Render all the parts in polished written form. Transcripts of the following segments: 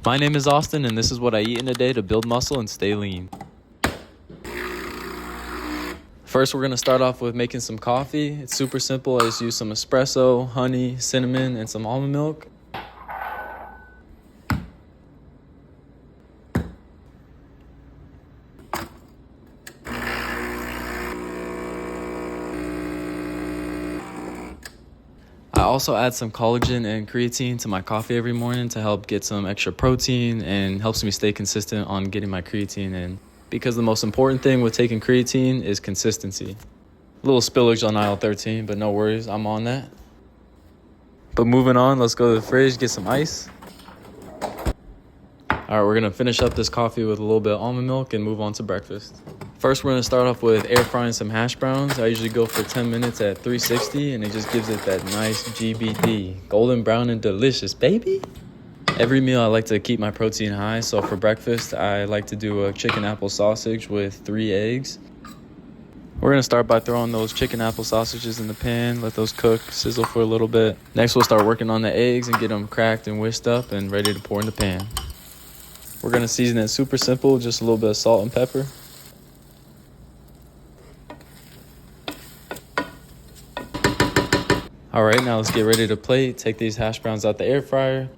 My name is Austin, and this is what I eat in a day to build muscle and stay lean. First, we're going to start off with making some coffee. It's super simple. I just use some espresso, honey, cinnamon, and some almond milk. I also add some collagen and creatine to my coffee every morning to help get some extra protein and helps me stay consistent on getting my creatine in. Because the most important thing with taking creatine is consistency. A little spillage on aisle 13, but no worries, I'm on that. But moving on, let's go to the fridge, get some ice. Alright, we're going to finish up this coffee with a little bit of almond milk and move on to breakfast. First, we're going to start off with air frying some hash browns. I usually go for 10 minutes at 360, and it just gives it that nice GBD. Golden brown and delicious, baby! Every meal I like to keep my protein high, so for breakfast, I like to do a chicken apple sausage with 3 eggs. We're going to start by throwing those chicken apple sausages in the pan, let those cook, sizzle for a little bit. Next, we'll start working on the eggs and get them cracked and whisked up and ready to pour in the pan. We're going to season it super simple, just a little bit of salt and pepper. Alright, now let's get ready to plate. Take these hash browns out the air fryer.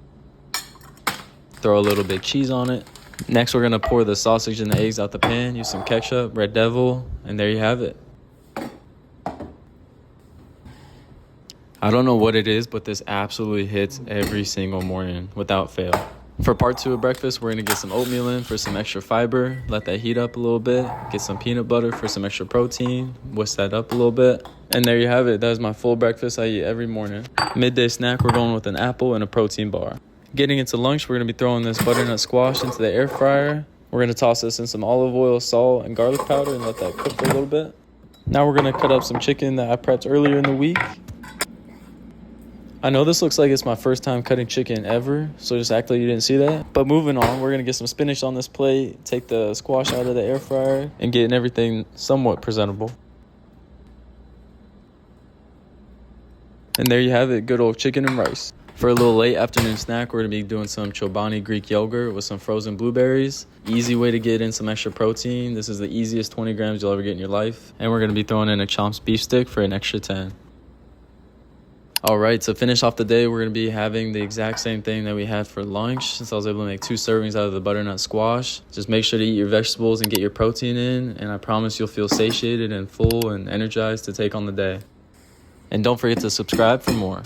Throw a little bit of cheese on it. Next, we're going to pour the sausage and the eggs out the pan. Use some ketchup, Red Devil, and there you have it. I don't know what it is, but this absolutely hits every single morning without fail. For part 2 of breakfast, we're going to get some oatmeal in for some extra fiber. Let that heat up a little bit. Get some peanut butter for some extra protein. Whisk that up a little bit. And there you have it. That is my full breakfast I eat every morning. Midday snack, we're going with an apple and a protein bar. Getting into lunch, we're going to be throwing this butternut squash into the air fryer. We're going to toss this in some olive oil, salt, and garlic powder and let that cook for a little bit. Now we're going to cut up some chicken that I prepped earlier in the week. I know this looks like it's my first time cutting chicken ever, so just act like you didn't see that. But moving on, we're going to get some spinach on this plate, take the squash out of the air fryer, and getting everything somewhat presentable. And there you have it, good old chicken and rice. For a little late afternoon snack, we're going to be doing some Chobani Greek yogurt with some frozen blueberries. Easy way to get in some extra protein. This is the easiest 20 grams you'll ever get in your life. And we're going to be throwing in a Chomps beef stick for an extra 10. Alright, to finish off the day, we're going to be having the exact same thing that we had for lunch. Since I was able to make 2 servings out of the butternut squash. Just make sure to eat your vegetables and get your protein in. And I promise you'll feel satiated and full and energized to take on the day. And don't forget to subscribe for more.